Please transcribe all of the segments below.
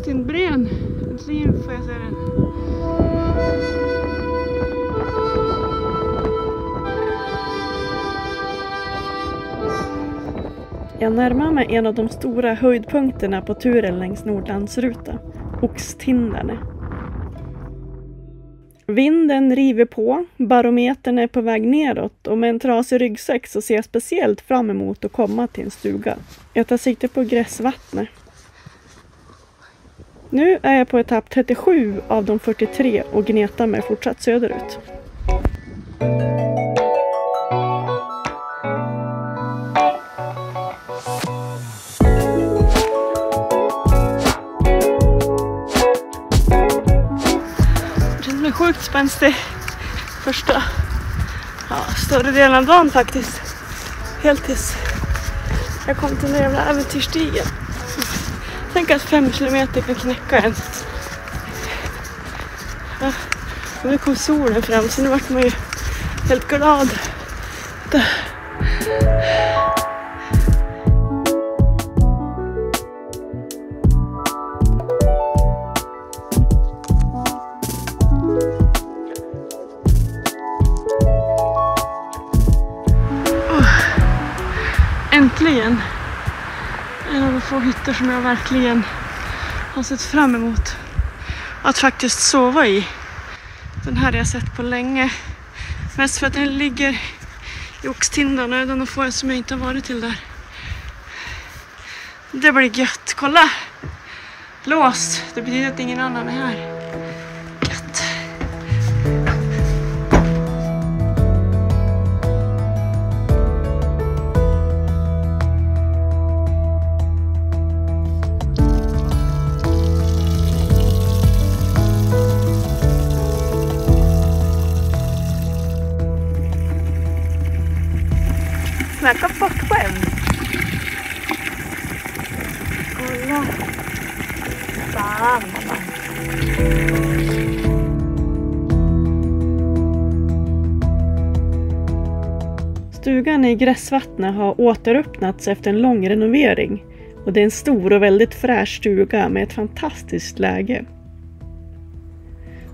Augustinbren. Äntligen får jag se den. Jag närmar mig en av de stora höjdpunkterna på turen längs Nordlandsruta, Oxtindane. Vinden river på, barometern är på väg neråt och med en trasig ryggsäck så ser jag speciellt fram emot att komma till en stuga. Jag tar sikte på Gräsvattnet. Nu är jag på etapp 37 av de 43 och gnetar mig fortsatt söderut. Sjukt spänstig första större delen av dagen faktiskt. Helt tills jag kom till den jävla äventyrsstigen. Tänk att 5 kilometer kan knäcka en. Ja, och nu kom solen fram så nu vart man ju helt glad. Äntligen en av de få hytter som jag verkligen har sett fram emot att faktiskt sova i. Den här har jag sett på länge. Mest för att den ligger i Oxtindane, den får jag som jag inte har varit till där. Det blir gött. Kolla! Låst. Det betyder att ingen annan är här. Gött. Snacka bortskämd. Kolla. Fan, mamma. Stugan i Gräsvattnet har återöppnats efter en lång renovering. Och det är en stor och väldigt fräsch stuga med ett fantastiskt läge.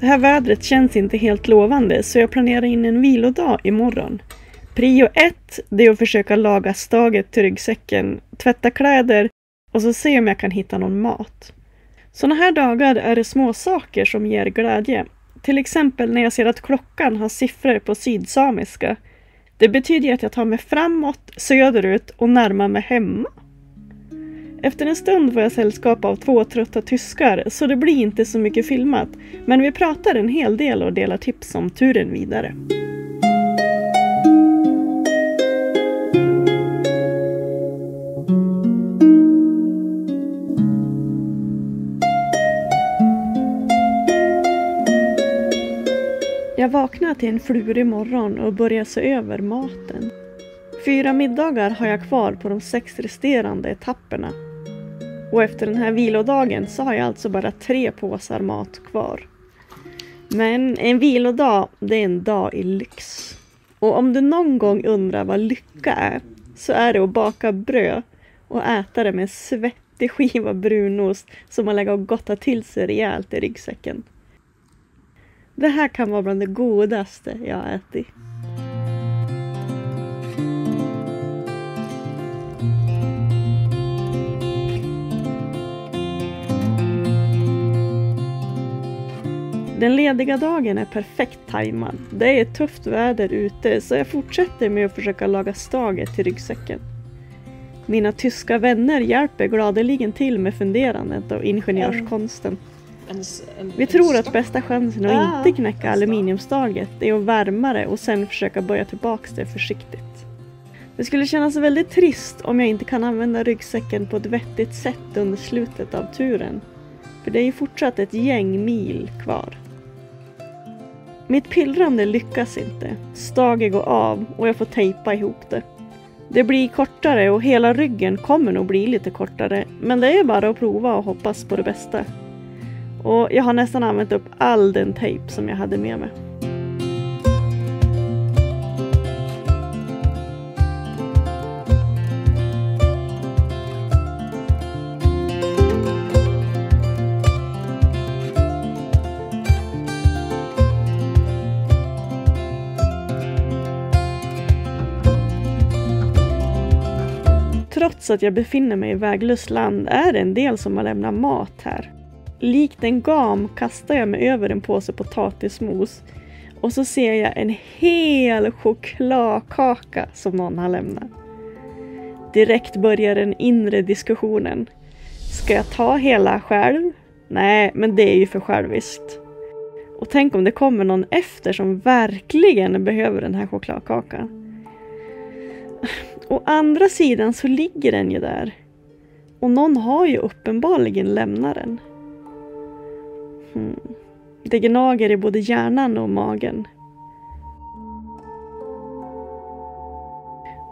Det här vädret känns inte helt lovande så jag planerar in en vilodag imorgon. Prio 1, det är att försöka laga staget till ryggsäcken, tvätta kläder och så se om jag kan hitta någon mat. Såna här dagar är det små saker som ger glädje. Till exempel när jag ser att klockan har siffror på sydsamiska. Det betyder att jag tar mig framåt, söderut och närmar mig hemma. Efter en stund får jag sällskap av 2 trötta tyskar så det blir inte så mycket filmat. Men vi pratar en hel del och delar tips om turen vidare. Jag vaknar till en flurig morgon och börjar se över maten. 4 middagar har jag kvar på de 6 resterande etapperna. Och efter den här vilodagen så har jag alltså bara 3 påsar mat kvar. Men en vilodag, det är en dag i lyx. Och om du någon gång undrar vad lycka är, så är det att baka bröd och äta det med en svettig skiva brunost som man lägger och gottar till sig rejält i ryggsäcken. Det här kan vara bland det godaste jag har ätit. Den lediga dagen är perfekt tajmad. Det är tufft väder ute så jag fortsätter med att försöka laga staget till ryggsäcken. Mina tyska vänner hjälper gladeligen till med funderandet och ingenjörskonsten. Vi tror att bästa chansen att inte knäcka aluminiumstaget är att värma det och sen försöka böja tillbaka det försiktigt. Det skulle kännas väldigt trist om jag inte kan använda ryggsäcken på ett vettigt sätt under slutet av turen. För det är ju fortsatt ett gäng mil kvar. Mitt pillrande lyckas inte. Staget går av och jag får tejpa ihop det. Det blir kortare och hela ryggen kommer nog bli lite kortare. Men det är bara att prova och hoppas på det bästa. Och jag har nästan använt upp all den tejp som jag hade med mig. Trots att jag befinner mig i väglöst land är det en del som har lämnat mat här. Likt en gam kastar jag mig över en påse potatismos och så ser jag en hel chokladkaka som någon har lämnat. Direkt börjar den inre diskussionen. Ska jag ta hela själv? Nej, men det är ju för själviskt. Och tänk om det kommer någon efter som verkligen behöver den här chokladkakan. Å andra sidan så ligger den ju där. Och någon har ju uppenbarligen lämnat den. Det gnager i både hjärnan och magen.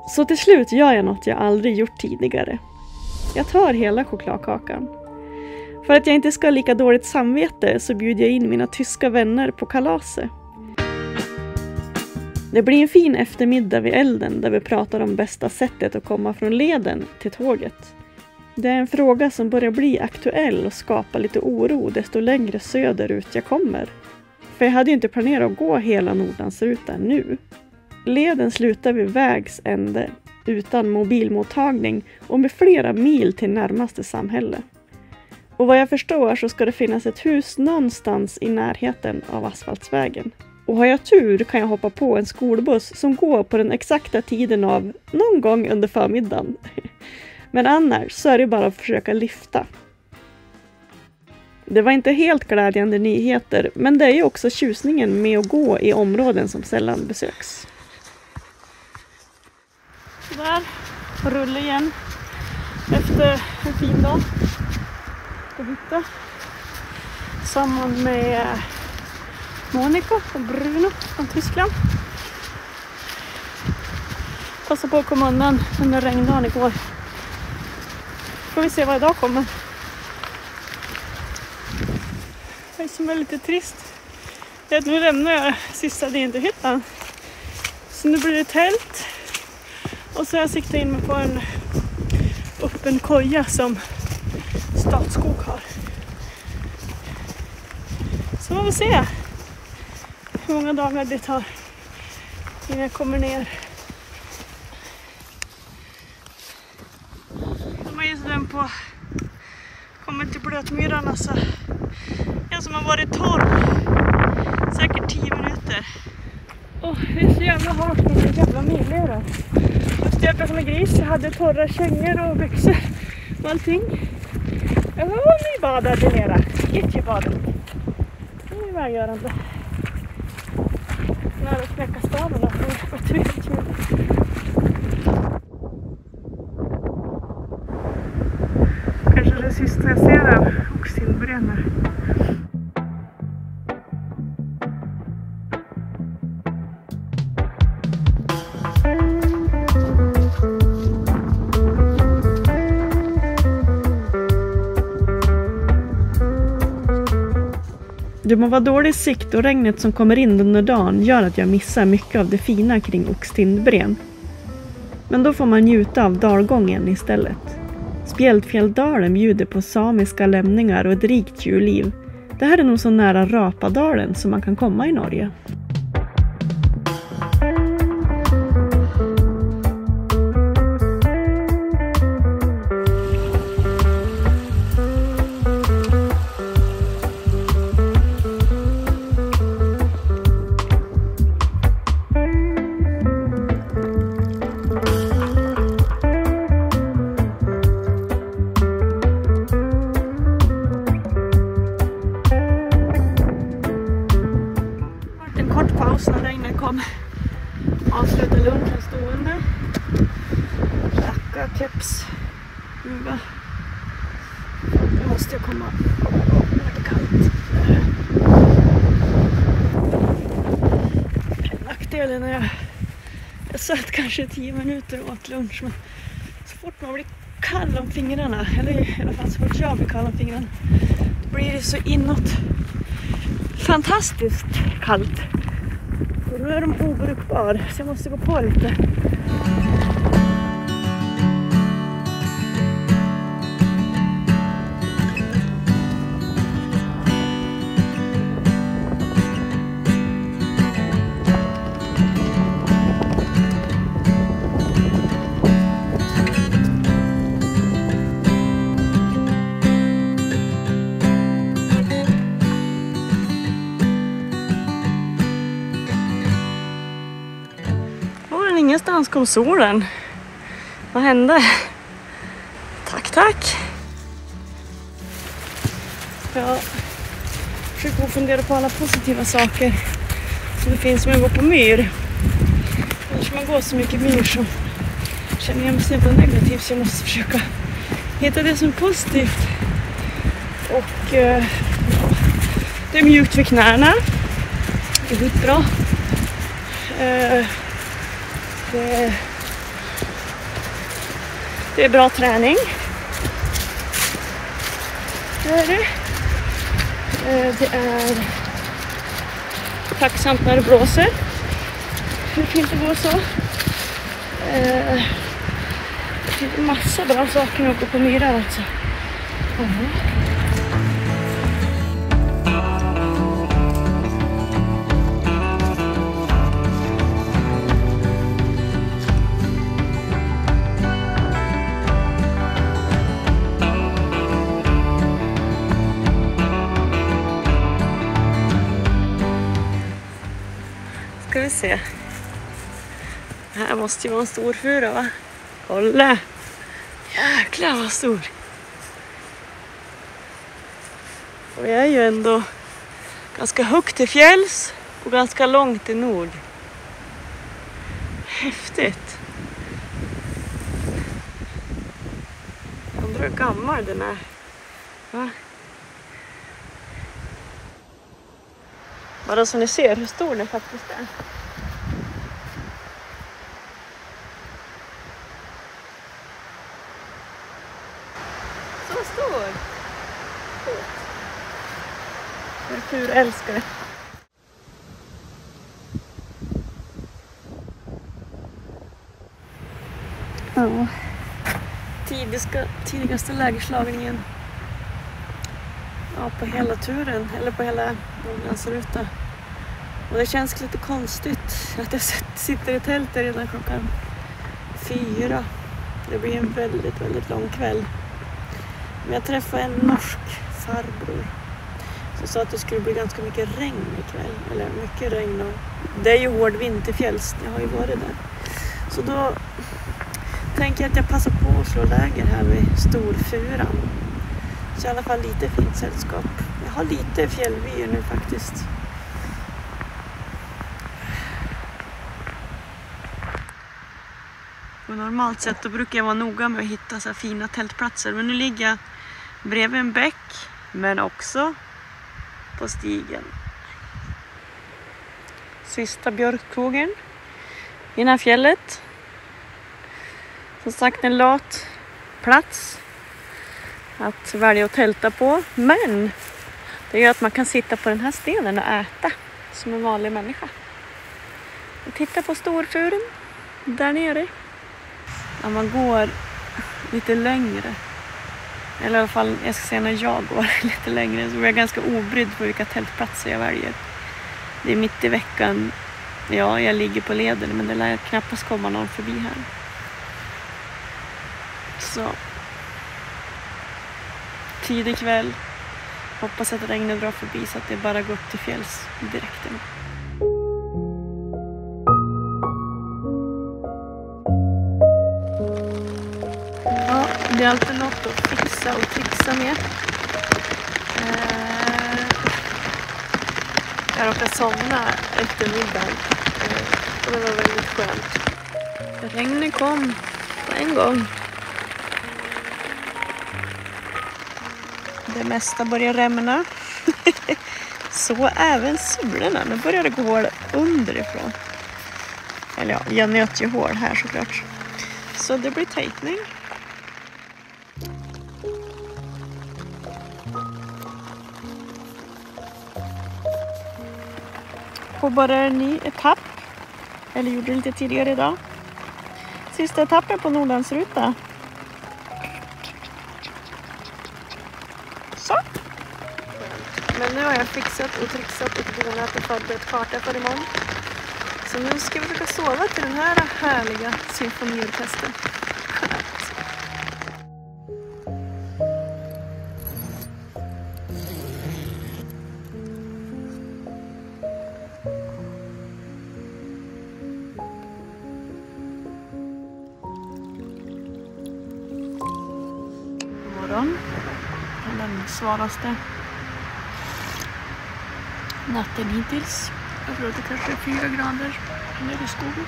Så till slut gör jag något jag aldrig gjort tidigare. Jag tar hela chokladkakan. För att jag inte ska ha lika dåligt samvete så bjuder jag in mina tyska vänner på kalaset. Det blir en fin eftermiddag vid elden där vi pratar om bästa sättet att komma från leden till tåget. Det är en fråga som börjar bli aktuell och skapa lite oro desto längre söderut jag kommer. För jag hade ju inte planerat att gå hela Nordlandsrutan nu. Leden slutar vid vägs ände utan mobilmottagning och med flera mil till närmaste samhälle. Och vad jag förstår så ska det finnas ett hus någonstans i närheten av asfaltsvägen. Och har jag tur kan jag hoppa på en skolbuss som går på den exakta tiden av någon gång under förmiddagen. Men annars så är det bara att försöka lyfta. Det var inte helt glädjande nyheter, men det är ju också tjusningen med att gå i områden som sällan besöks. Där, rulla igen efter en fin dag på hytta. Samman med Monica och Bruno från Tyskland. Passa på att komma undan under regndagen igår. Får vi se vad idag kommer. Det som är lite trist är att nu lämnar jag sista vinterhyttan. Så nu blir det tält. Och så har jag siktat in mig på en öppen koja som Statsskog har. Så får vi se hur många dagar det tar innan jag kommer ner. De är just den på kommer till blötmyrarna så en som har varit torr säkert 10 minuter. Det är så jävla hårt med så jävla myrlera. Jag stöpte som en gris, jag hade torra kängor och byxor och allting. Jag var nybadad där nere, jättebadad. Det är välgörande. Nära att knäcka staven och få ett riktigt kul. Kanske det sista jag ser av Oxtindbren här. Det må vara dålig sikt och regnet som kommer in under dagen gör att jag missar mycket av det fina kring Oxtindbren. Men då får man njuta av dalgången istället. Spjältfjälldalen bjuder på samiska lämningar och ett rikt djurliv. Det här är nog så nära Rapadalen som man kan komma i Norge. När regnet kom. Avsluta lunchen stående. Jacka, keps, huva. Nu måste jag komma. Det är kallt. Nackdelen är jag satt kanske 10 minuter åt lunch. Men så fort man blir kall om fingrarna, eller i alla fall så fort jag blir kall om fingrarna, då blir det så inåt fantastiskt kallt. Nu är de obrukbara så jag måste gå på lite. Attans kom solen. Vad hände? Tack. Jag försöker fundera på alla positiva saker som det finns med att gå på myr. Annars man går så mycket myr så känner jag mig så jävla negativ, så jag måste försöka hitta det som är positivt. Och det är mjukt för knäna. Det är skitbra. Det är bra träning. Det är det. Det är tacksamt när det blåser. Det kan inte gå så. Det finns massa bra saker att gå på myrar alltså. Ska vi se. Det här måste ju vara en stor fura, va? Kolla! Jäklar vad stor! Och jag är ju ändå ganska högt till fjälls och ganska långt i nord. Häftigt! Jag undrar hur gammal den är. Va? Bara så ni ser hur stor den faktiskt är. Så stor! Jag är furälskare. Ja. Tidigaste lägerslagningen. Ja, på hela turen, eller på hela Nordlandsruta. Och det känns lite konstigt att jag sitter i tältet redan klockan 4. Det blir en väldigt, väldigt lång kväll. Men jag träffade en norsk farbror som sa att det skulle bli ganska mycket regn ikväll. Eller mycket regn. Och det är ju hård vinterfjälls, jag har ju varit där. Så då tänker jag att jag passar på att slå läger här vid Storfuran. Så i alla fall lite fint sällskap. Jag har lite fjällvyer nu faktiskt. Och normalt sett då brukar jag vara noga med att hitta så här fina tältplatser. Men nu ligger jag bredvid en bäck, men också på stigen. Sista björkkrogen i det här fjället. Som sagt, en lat plats att välja att tälta på. Men det gör att man kan sitta på den här stenen och äta som en vanlig människa. Och titta på Storfuren där nere. När man går lite längre, eller i alla fall jag ska säga när jag går lite längre, så är jag ganska obrydd på vilka tältplatser jag väljer. Det är mitt i veckan, ja, jag ligger på leden, men det lär knappast komma någon förbi här. Så tidig kväll, hoppas att regnet drar förbi så att det bara går upp till fjälls direkt. Det är alltid något att fixa och trixa med. Jag råkade somna efter middagen. Och det var väldigt skönt. Regnet kom på en gång. Det mesta börjar rämna. Så även sulorna. Nu börjar det gå hål underifrån. Eller ja, jag nöt ju hål här såklart. Så det blir tejpning. Påbörjar en ny etapp. Eller gjorde det lite tidigare idag. Sista etappen på Nordlandsruta. Så. Men nu har jag fixat och trixat och förberett karta för imorgon. Så nu ska vi försöka sova till den här härliga symfoniorkestern. svalaste natten hittills. Jag tror att det kanske är 4 grader nere i skogen.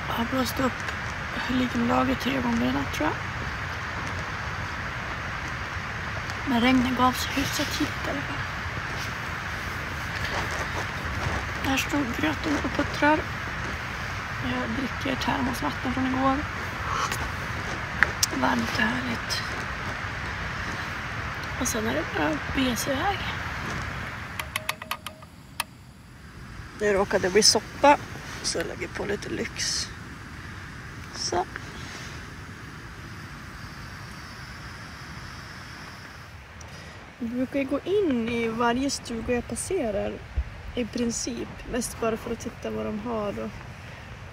Jag har blåst upp liggunderlaget 3 gånger i natt, tror jag. Men regnet gav sig hyfsat tidigt i alla fall. Här stod gröten och puttrar. Jag dricker termosvatten från igår. Varmt och härligt. Och sen är det bara BC-väg. Det råkade bli soppa, så jag lägger på lite lyx. Så. Jag brukar gå in i varje stuga jag passerar i princip. Mest bara för att titta vad de har och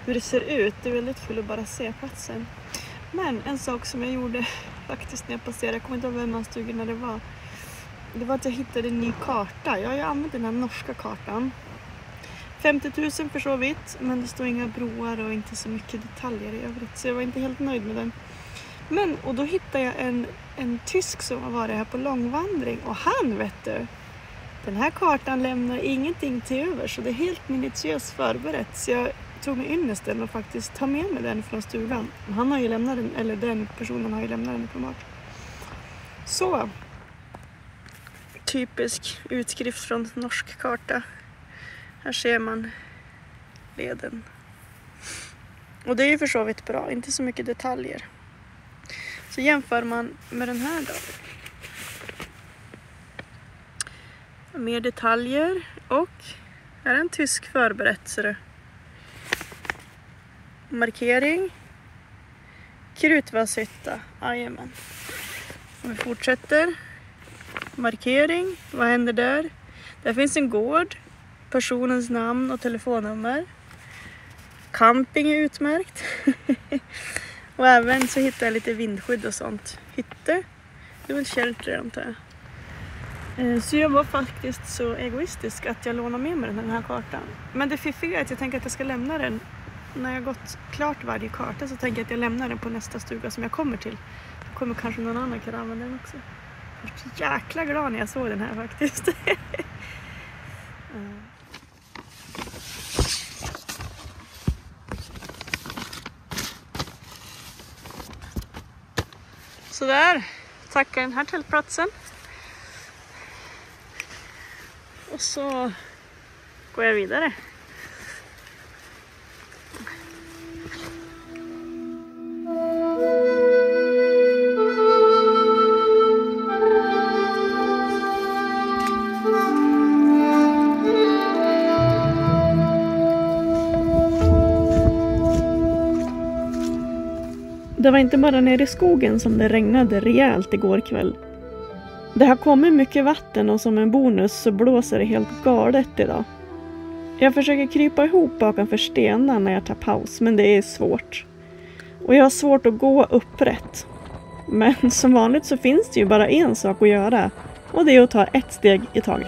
hur det ser ut. Det är väldigt kul att bara se platsen. Men en sak som jag gjorde faktiskt när jag passerade, jag kommer inte ihåg vem av stugorna det var. Det var att jag hittade en ny karta. Jag har ju använt den här norska kartan. 50 000 för så vitt, men det står inga broar och inte så mycket detaljer i övrigt. Så jag var inte helt nöjd med den. Men, och då hittade jag en tysk som har varit här på långvandring. Och han, vet du, den här kartan lämnar ingenting till över. Så det är helt minutiöst förberett. Så jag tog mig ynnesten och faktiskt ta med mig den från stugan. Han har ju lämnat den, eller den personen har ju lämnat den på mat. Så. Typisk utskrift från norsk karta. Här ser man leden. Och det är ju för så vitt bra, inte så mycket detaljer. Så jämför man med den här då. Mer detaljer och här är en tysk förberedelse. Markering. Krutvasshytta. Jajamän. Om vi fortsätter. Markering. Vad händer där? Där finns en gård. Personens namn och telefonnummer. Camping är utmärkt. Och även så hittar jag lite vindskydd och sånt. Hytte. Det är väl shelter, antar jag. Så jag var faktiskt så egoistisk att jag lånade med mig den här kartan. Men det fiffiga är att jag tänker att jag ska lämna den. När jag gått klart varje karta så tänker jag att jag lämnar den på nästa stuga som jag kommer till. Då kommer kanske någon annan kunna använda den också. Jag var så jäkla glad när jag såg den här faktiskt. Så där, tackar den här tältplatsen. Och så går jag vidare. Det var inte bara nere i skogen som det regnade rejält igår kväll. Det har kommit mycket vatten och som en bonus så blåser det helt galet idag. Jag försöker krypa ihop bakom stenar när jag tar paus, men det är svårt. Och jag har svårt att gå upprätt. Men som vanligt så finns det ju bara en sak att göra, och det är att ta ett steg i taget.